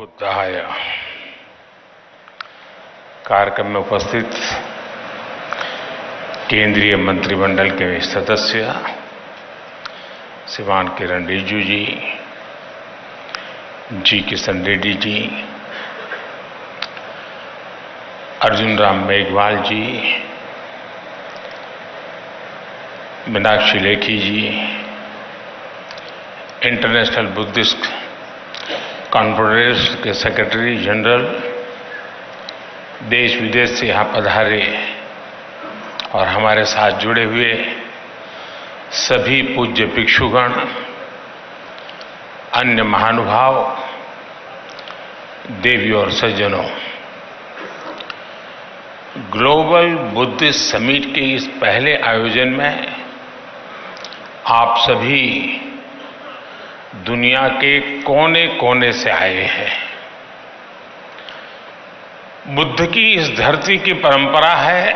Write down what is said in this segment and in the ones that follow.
बुद्धाय। कार्यक्रम में उपस्थित केंद्रीय मंत्रिमंडल के सदस्य श्रीमान किरण रिजिजू जी, किशन रेड्डी जी, अर्जुन राम मेघवाल जी, मीनाक्षी लेखी जी, इंटरनेशनल बुद्धिस्ट कॉन्फ्रेंस के सेक्रेटरी जनरल, देश विदेश से यहाँ पधारे और हमारे साथ जुड़े हुए सभी पूज्य भिक्षुगण, अन्य महानुभाव, देवी और सज्जनों, ग्लोबल बुद्धिस्ट समिट के इस पहले आयोजन में आप सभी दुनिया के कोने कोने से आए हैं। बुद्ध की इस धरती की परंपरा है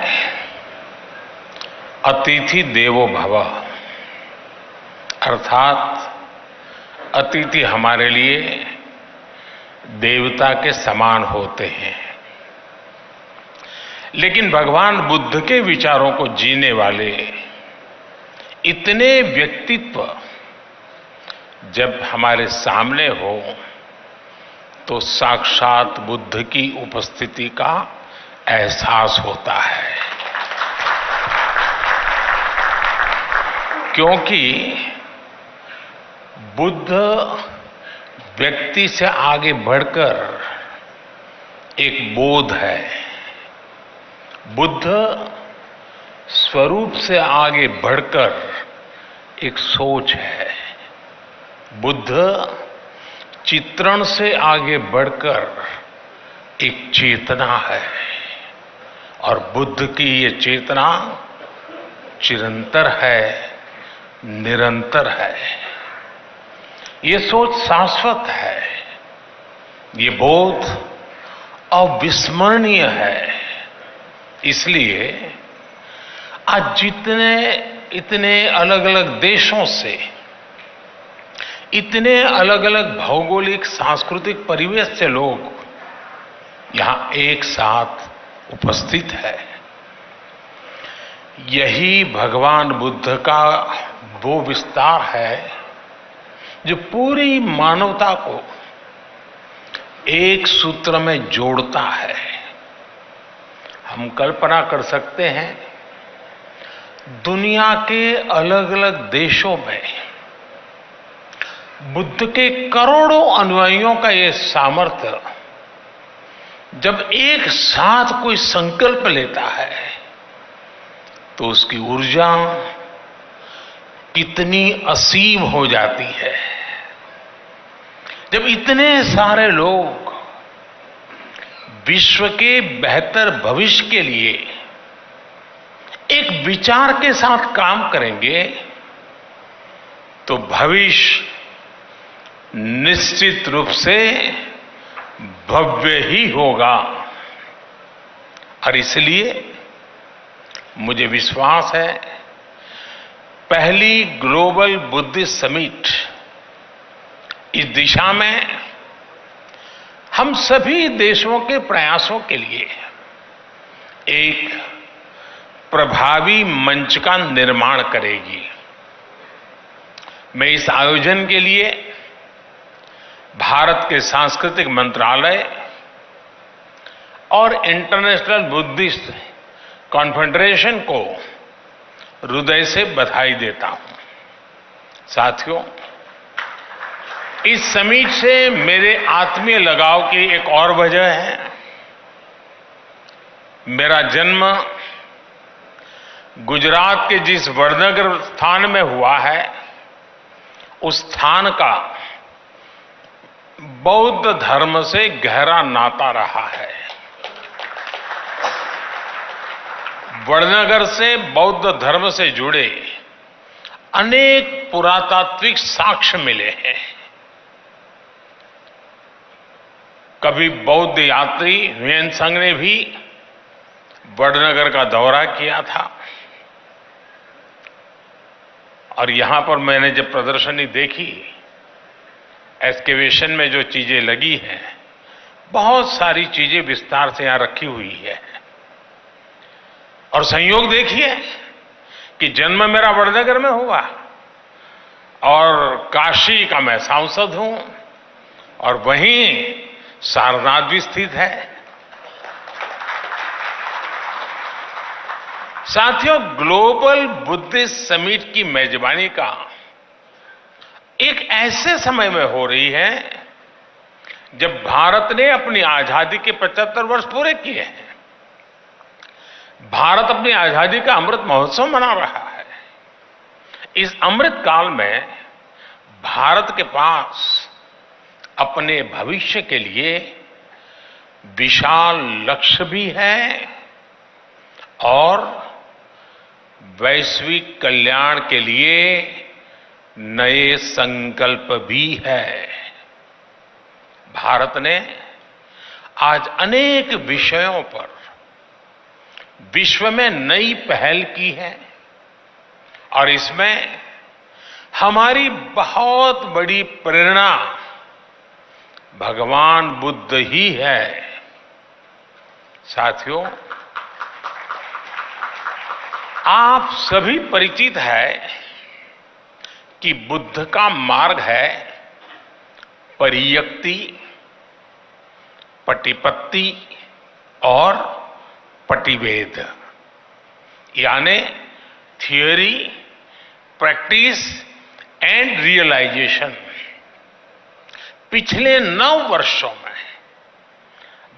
अतिथि देवो भव, अर्थात अतिथि हमारे लिए देवता के समान होते हैं। लेकिन भगवान बुद्ध के विचारों को जीने वाले इतने व्यक्तित्व जब हमारे सामने हो तो साक्षात बुद्ध की उपस्थिति का एहसास होता है, क्योंकि बुद्ध व्यक्ति से आगे बढ़कर एक बोध है, बुद्ध स्वरूप से आगे बढ़कर एक सोच है, बुद्ध चित्रण से आगे बढ़कर एक चेतना है और बुद्ध की ये चेतना चिरंतर है, निरंतर है। ये सोच शाश्वत है, ये बोध अविस्मरणीय है। इसलिए आज इतने अलग अलग देशों से, इतने अलग अलग भौगोलिक सांस्कृतिक परिवेश से लोग यहां एक साथ उपस्थित है, यही भगवान बुद्ध का वो विस्तार है जो पूरी मानवता को एक सूत्र में जोड़ता है। हम कल्पना कर सकते हैं दुनिया के अलग अलग देशों में बुद्ध के करोड़ों अनुयायियों का ये सामर्थ्य जब एक साथ कोई संकल्प लेता है तो उसकी ऊर्जा कितनी असीम हो जाती है। जब इतने सारे लोग विश्व के बेहतर भविष्य के लिए एक विचार के साथ काम करेंगे तो भविष्य निश्चित रूप से भव्य ही होगा। और इसलिए मुझे विश्वास है पहली ग्लोबल बुद्धिस्ट समिट इस दिशा में हम सभी देशों के प्रयासों के लिए एक प्रभावी मंच का निर्माण करेगी। मैं इस आयोजन के लिए भारत के सांस्कृतिक मंत्रालय और इंटरनेशनल बुद्धिस्ट कॉन्फेडरेशन को हृदय से बधाई देता हूं। साथियों, इस समिट से मेरे आत्मीय लगाव की एक और वजह है। मेरा जन्म गुजरात के जिस वडनगर स्थान में हुआ है, उस स्थान का बौद्ध धर्म से गहरा नाता रहा है। वडनगर से बौद्ध धर्म से जुड़े अनेक पुरातात्विक साक्ष्य मिले हैं। कभी बौद्ध यात्री हुएन संघ ने भी वडनगर का दौरा किया था और यहां पर मैंने जब प्रदर्शनी देखी, एक्सकेवेशन में जो चीजें लगी हैं, बहुत सारी चीजें विस्तार से यहां रखी हुई है। और संयोग देखिए कि जन्म मेरा वडनगर में हुआ और काशी का मैं सांसद हूं और वहीं सारनाथ भी स्थित है। साथियों, ग्लोबल बुद्धिस्ट समिट की मेजबानी का एक ऐसे समय में हो रही है जब भारत ने अपनी आजादी के 75 वर्ष पूरे किए हैं। भारत अपनी आजादी का अमृत महोत्सव मना रहा है। इस अमृत काल में भारत के पास अपने भविष्य के लिए विशाल लक्ष्य भी है और वैश्विक कल्याण के लिए नए संकल्प भी है। भारत ने आज अनेक विषयों पर विश्व में नई पहल की है और इसमें हमारी बहुत बड़ी प्रेरणा भगवान बुद्ध ही है। साथियों, आप सभी परिचित है कि बुद्ध का मार्ग है परियक्ति, पटिपत्ति और पटिवेद, यानी थियोरी, प्रैक्टिस एंड रियलाइजेशन। पिछले 9 वर्षों में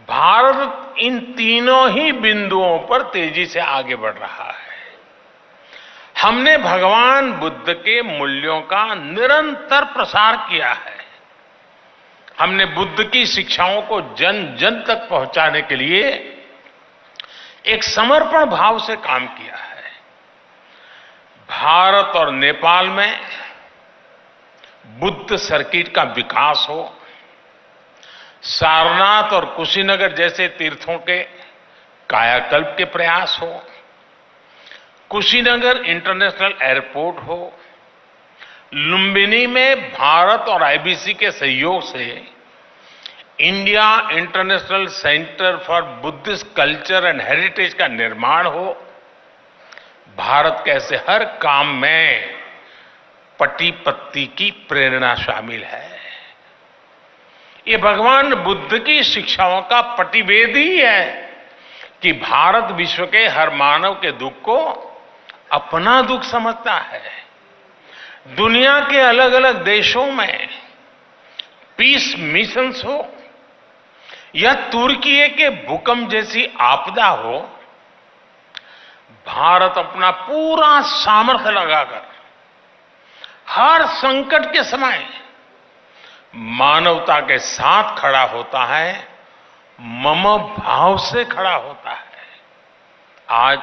भारत इन तीनों ही बिंदुओं पर तेजी से आगे बढ़ रहा है। हमने भगवान बुद्ध के मूल्यों का निरंतर प्रसार किया है। हमने बुद्ध की शिक्षाओं को जन जन तक पहुंचाने के लिए एक समर्पण भाव से काम किया है। भारत और नेपाल में बुद्ध सर्किट का विकास हो, सारनाथ और कुशीनगर जैसे तीर्थों के कायाकल्प के प्रयास हो, कुशीनगर इंटरनेशनल एयरपोर्ट हो, लुम्बिनी में भारत और आईबीसी के सहयोग से India international centre for Buddhist culture and heritage का निर्माण हो, भारत कैसे हर काम में पट्टी की प्रेरणा शामिल है। ये भगवान बुद्ध की शिक्षाओं का प्रतिवेद ही है कि भारत विश्व के हर मानव के दुख को अपना दुख समझता है। दुनिया के अलग अलग देशों में पीस मिशंस हो या तुर्की के भूकंप जैसी आपदा हो, भारत अपना पूरा सामर्थ्य लगाकर हर संकट के समय मानवता के साथ खड़ा होता है, मम भाव से खड़ा होता है। आज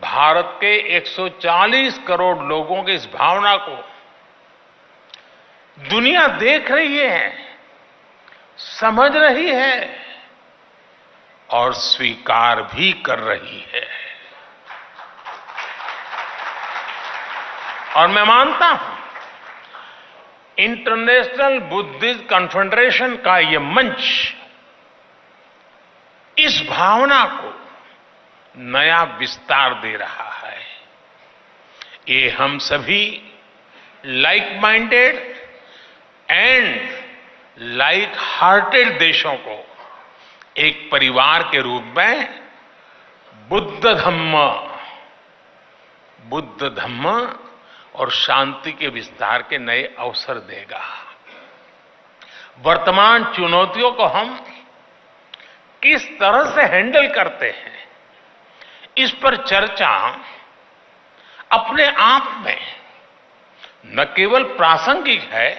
भारत के 140 करोड़ लोगों की इस भावना को दुनिया देख रही है, समझ रही है और स्वीकार भी कर रही है। और मैं मानता हूं इंटरनेशनल बुद्धिस्ट कॉन्फेडरेशन का ये मंच इस भावना को नया विस्तार दे रहा है। ये हम सभी like minded and like hearted देशों को एक परिवार के रूप में बुद्ध धम्म और शांति के विस्तार के नए अवसर देगा। वर्तमान चुनौतियों को हम किस तरह से हैंडल करते हैं, इस पर चर्चा अपने आप में न केवल प्रासंगिक है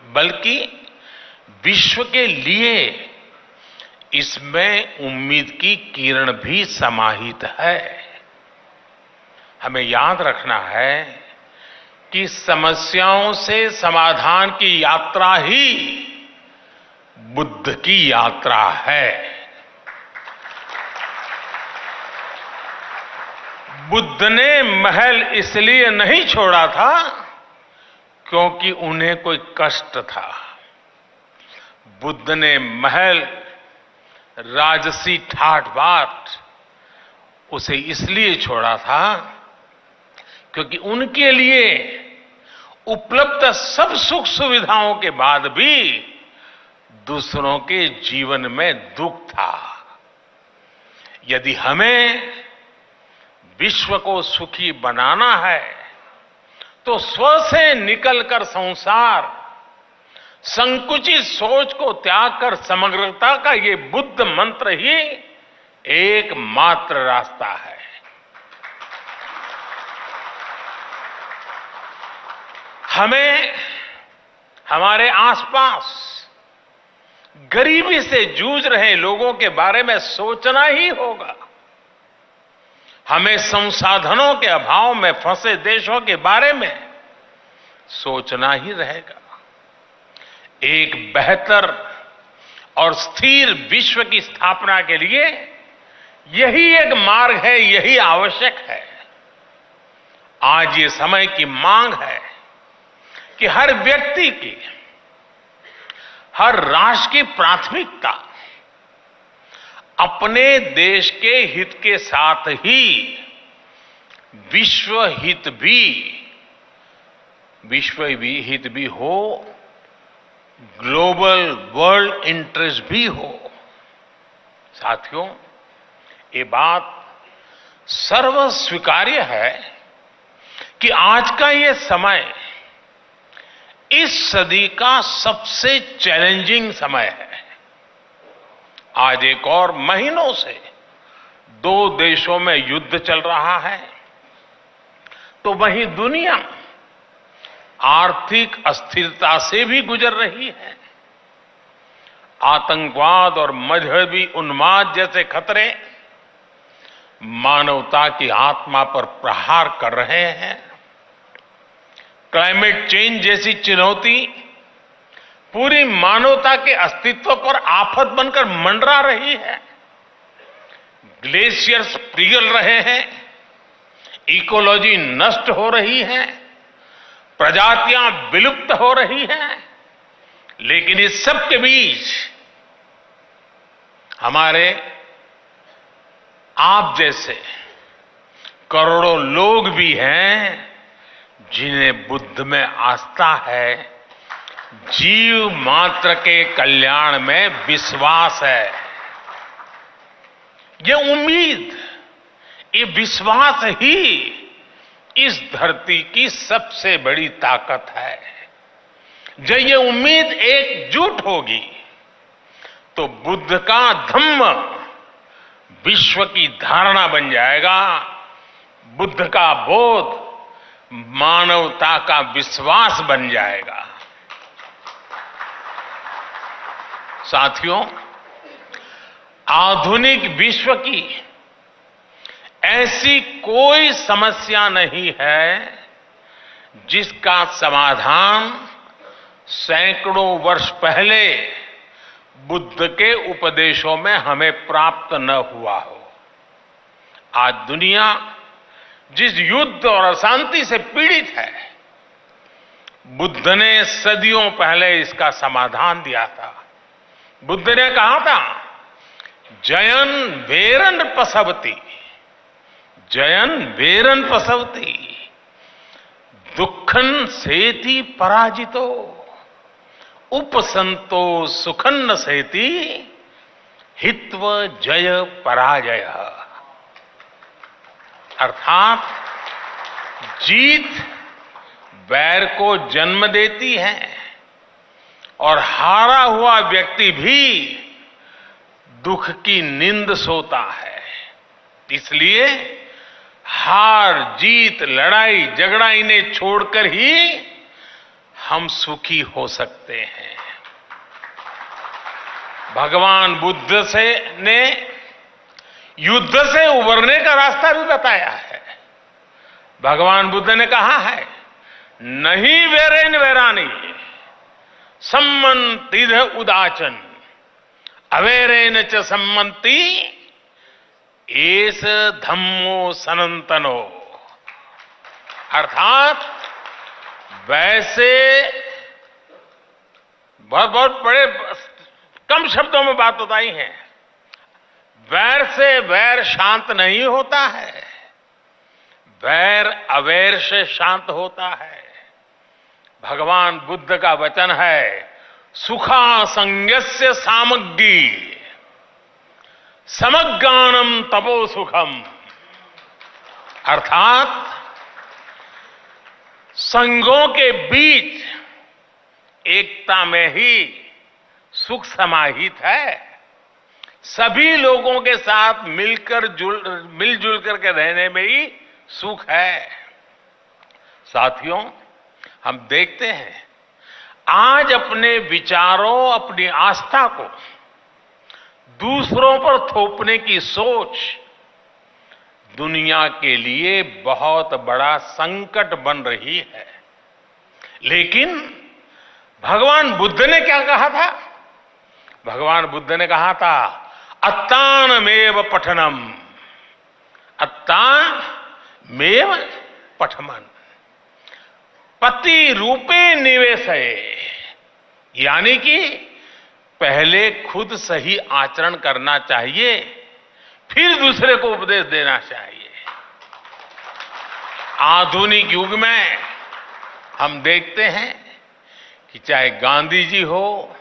बल्कि विश्व के लिए इसमें उम्मीद की किरण भी समाहित है। हमें याद रखना है कि समस्याओं से समाधान की यात्रा ही बुद्ध की यात्रा है। बुद्ध ने महल इसलिए नहीं छोड़ा था क्योंकि उन्हें कोई कष्ट था। बुद्ध ने महल, राजसी ठाठ बाट उसे इसलिए छोड़ा था क्योंकि उनके लिए उपलब्ध सब सुख सुविधाओं के बाद भी दूसरों के जीवन में दुख था। यदि हमें विश्व को सुखी बनाना है तो स्व से निकलकर संसार, संकुचित सोच को त्याग कर समग्रता का ये बुद्ध मंत्र ही एकमात्र रास्ता है। हमें हमारे आसपास गरीबी से जूझ रहे लोगों के बारे में सोचना ही होगा। हमें संसाधनों के अभाव में फंसे देशों के बारे में सोचना ही रहेगा। एक बेहतर और स्थिर विश्व की स्थापना के लिए यही एक मार्ग है, यही आवश्यक है। आज ये समय की मांग है कि हर व्यक्ति की, हर राष्ट्र की प्राथमिकता अपने देश के हित के साथ ही विश्व हित भी हो, ग्लोबल वर्ल्ड इंटरेस्ट भी हो। साथियों, ये बात सर्वस्वीकार्य है कि आज का ये समय इस सदी का सबसे चैलेंजिंग समय है। आज एक और महीनों से दो देशों में युद्ध चल रहा है, तो वहीं दुनिया आर्थिक अस्थिरता से भी गुजर रही है। आतंकवाद और मजहबी उन्माद जैसे खतरे मानवता की आत्मा पर प्रहार कर रहे हैं। क्लाइमेट चेंज जैसी चुनौती पूरी मानवता के अस्तित्व पर आफत बनकर मंडरा रही है। ग्लेशियर्स पिघल रहे हैं, इकोलॉजी नष्ट हो रही है, प्रजातियां विलुप्त हो रही हैं। लेकिन इस सब के बीच हमारे आप जैसे करोड़ों लोग भी हैं जिन्हें बुद्ध में आस्था है, जीव मात्र के कल्याण में विश्वास है। ये उम्मीद, ये विश्वास ही इस धरती की सबसे बड़ी ताकत है। जब ये उम्मीद एकजुट होगी तो बुद्ध का धम्म विश्व की धारणा बन जाएगा। बुद्ध का बोध मानवता का विश्वास बन जाएगा। साथियों, आधुनिक विश्व की ऐसी कोई समस्या नहीं है जिसका समाधान सैकड़ों वर्ष पहले बुद्ध के उपदेशों में हमें प्राप्त न हुआ हो। आज दुनिया जिस युद्ध और अशांति से पीड़ित है, बुद्ध ने सदियों पहले इसका समाधान दिया था। बुद्ध ने कहा था, जयन वेरन पसवती, जयन वेरन पसवती, दुखन सेति पराजितो, उपसंतो सुखन्न सेति, हित्व जय पराजय। अर्थात जीत वैर को जन्म देती है और हारा हुआ व्यक्ति भी दुख की नींद सोता है। इसलिए हार जीत, लड़ाई झगड़ा इन्हें छोड़कर ही हम सुखी हो सकते हैं। भगवान बुद्ध ने युद्ध से उबरने का रास्ता भी बताया है। भगवान बुद्ध ने कहा है, नहीं वेरेन वेरानी सम्मंतिध उदाचन अवेरेन च सम्मंति एस धम्मो सनातनो। अर्थात वैसे बहुत बहुत बड़े कम शब्दों में बात बताई है। वैर से वैर शांत नहीं होता है, वैर अवैर से शांत होता है। भगवान बुद्ध का वचन है, सुखा संगस्य सामग्री समज्ञानम तपो सुखम। अर्थात संघों के बीच एकता में ही सुख समाहित है। सभी लोगों के साथ मिलजुल करके रहने में ही सुख है। साथियों, हम देखते हैं आज अपने विचारों, अपनी आस्था को दूसरों पर थोपने की सोच दुनिया के लिए बहुत बड़ा संकट बन रही है। लेकिन भगवान बुद्ध ने क्या कहा था? भगवान बुद्ध ने कहा था, अत्तानमेव पठनम, अत्तानमेव पठमन, पति रूपे निवेशये। यानी कि पहले खुद सही आचरण करना चाहिए, फिर दूसरे को उपदेश देना चाहिए। आधुनिक युग में हम देखते हैं कि चाहे गांधी जी हो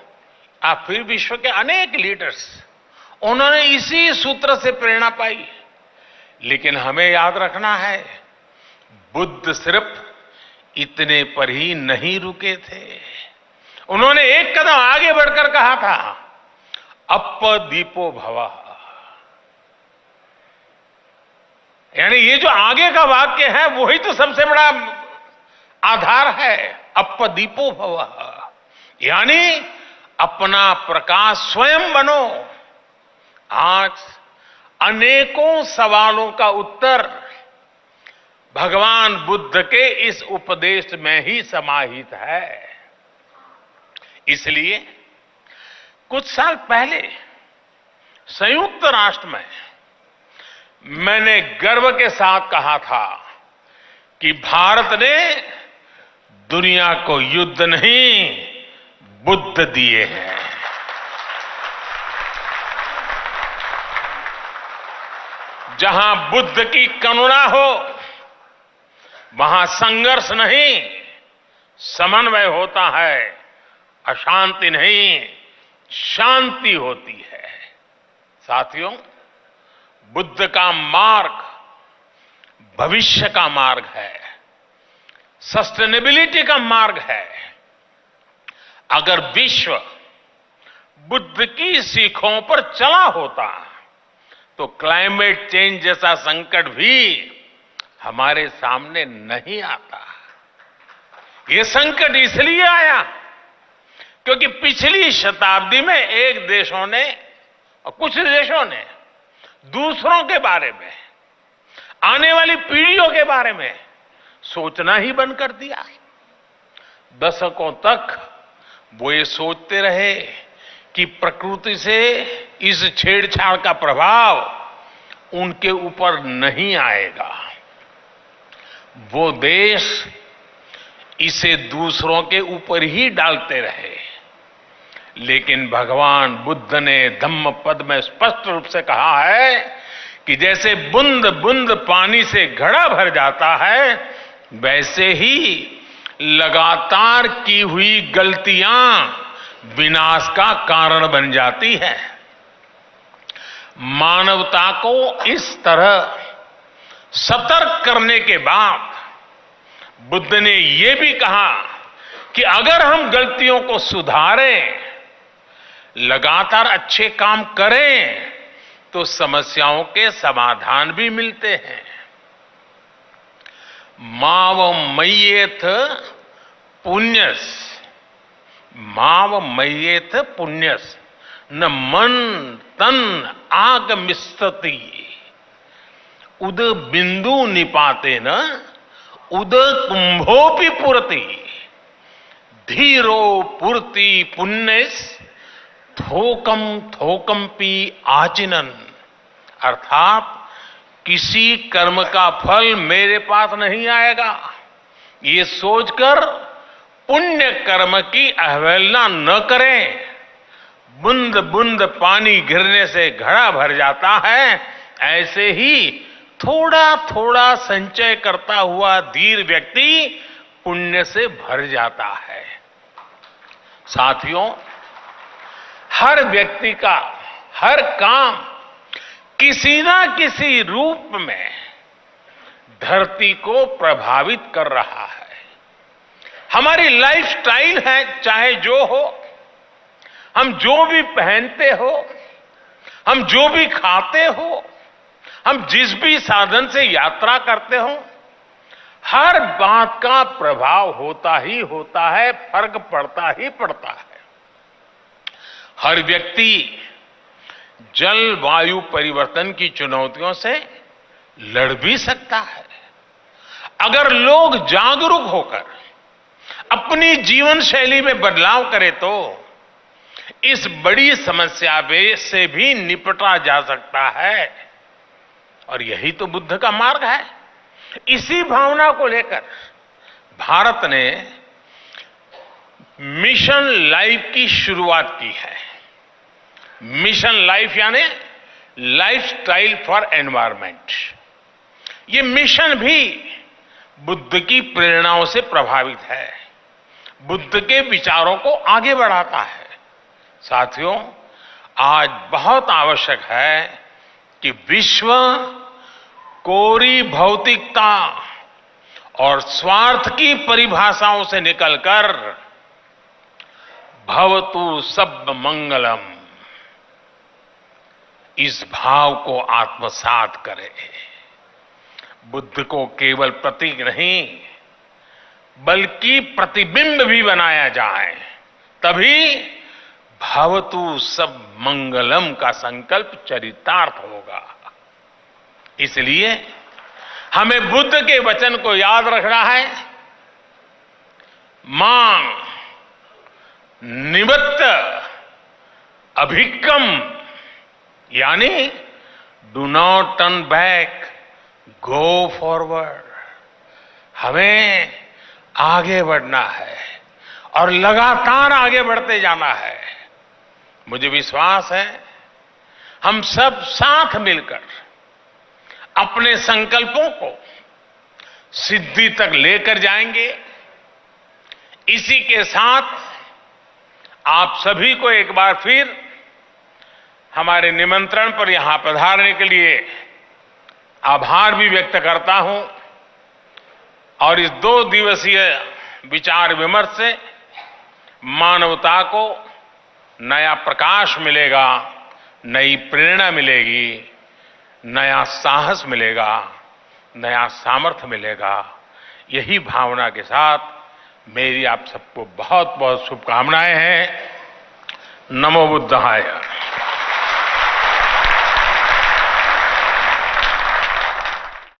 या फिर विश्व के अनेक लीडर्स, उन्होंने इसी सूत्र से प्रेरणा पाई। लेकिन हमें याद रखना है, बुद्ध सिर्फ इतने पर ही नहीं रुके थे। उन्होंने एक कदम आगे बढ़कर कहा था, अप्पदीपो भवः। यानी ये जो आगे का वाक्य है वही तो सबसे बड़ा आधार है, अप्पदीपो भवः। यानी अपना प्रकाश स्वयं बनो। आज अनेकों सवालों का उत्तर भगवान बुद्ध के इस उपदेश में ही समाहित है। इसलिए कुछ साल पहले संयुक्त राष्ट्र में मैंने गर्व के साथ कहा था कि भारत ने दुनिया को युद्ध नहीं, बुद्ध दिए हैं। जहां बुद्ध की करुणा हो वहां संघर्ष नहीं, समन्वय होता है। अशांति नहीं, शांति होती है। साथियों, बुद्ध का मार्ग भविष्य का मार्ग है, सस्टेनेबिलिटी का मार्ग है। अगर विश्व बुद्ध की सीखों पर चला होता तो क्लाइमेट चेंज जैसा संकट भी हमारे सामने नहीं आता। ये संकट इसलिए आया क्योंकि पिछली शताब्दी में एक देशों ने और कुछ देशों ने दूसरों के बारे में, आने वाली पीढ़ियों के बारे में सोचना ही बंद कर दिया। दशकों तक वो ये सोचते रहे कि प्रकृति से इस छेड़छाड़ का प्रभाव उनके ऊपर नहीं आएगा। वो देश इसे दूसरों के ऊपर ही डालते रहे। लेकिन भगवान बुद्ध ने धम्म पद में स्पष्ट रूप से कहा है कि जैसे बूंद बूंद पानी से घड़ा भर जाता है, वैसे ही लगातार की हुई गलतियां विनाश का कारण बन जाती है। मानवता को इस तरह सतर्क करने के बाद बुद्ध ने यह भी कहा कि अगर हम गलतियों को सुधारें, लगातार अच्छे काम करें, तो समस्याओं के समाधान भी मिलते हैं। माव मय्येथ पुण्यस, माव मय्येथ पुण्यस न मन तन आगमिष्यति उद बिंदु निपाते न उद कुंभोपि पुरति धीरो पुरति पुण्यस थोकम थोकमपि आचिनन। अर्थात किसी कर्म का फल मेरे पास नहीं आएगा, ये सोचकर पुण्य कर्म की अवहेलना न करें। बूंद बूंद पानी गिरने से घड़ा भर जाता है, ऐसे ही थोड़ा थोड़ा संचय करता हुआ धीर व्यक्ति पुण्य से भर जाता है। साथियों, हर व्यक्ति का हर काम किसी ना किसी रूप में धरती को प्रभावित कर रहा है। हमारी लाइफस्टाइल है, चाहे जो हो, हम जो भी पहनते हो, हम जो भी खाते हो, हम जिस भी साधन से यात्रा करते हो, हर बात का प्रभाव होता ही होता है, फर्क पड़ता ही पड़ता है। हर व्यक्ति जलवायु परिवर्तन की चुनौतियों से लड़ भी सकता है। अगर लोग जागरूक होकर अपनी जीवन शैली में बदलाव करें तो इस बड़ी समस्या से भी निपटा जा सकता है। और यही तो बुद्ध का मार्ग है। इसी भावना को लेकर भारत ने मिशन लाइफ की शुरुआत की है। मिशन लाइफ यानी लाइफस्टाइल फॉर एनवायरमेंट। ये मिशन भी बुद्ध की प्रेरणाओं से प्रभावित है, बुद्ध के विचारों को आगे बढ़ाता है। साथियों, आज बहुत आवश्यक है कि विश्व कोरी भौतिकता और स्वार्थ की परिभाषाओं से निकलकर भवतु सब मंगलम, इस भाव को आत्मसात करे। बुद्ध को केवल प्रतीक नहीं बल्कि प्रतिबिंब भी बनाया जाए, तभी भवतु सब मंगलम का संकल्प चरितार्थ होगा। इसलिए हमें बुद्ध के वचन को याद रखना है। मां निवत्त अभिक्कम, यानी do not turn back, go forward. हमें आगे बढ़ना है और लगातार आगे बढ़ते जाना है। मुझे विश्वास है हम सब साथ मिलकर अपने संकल्पों को सिद्धि तक लेकर जाएंगे। इसी के साथ आप सभी को एक बार फिर हमारे निमंत्रण पर यहां पधारने के लिए आभार भी व्यक्त करता हूं। और इस 2 दिवसीय विचार विमर्श से मानवता को नया प्रकाश मिलेगा, नई प्रेरणा मिलेगी, नया साहस मिलेगा, नया सामर्थ्य मिलेगा। यही भावना के साथ मेरी आप सबको बहुत बहुत शुभकामनाएं हैं। नमो बुद्धाय।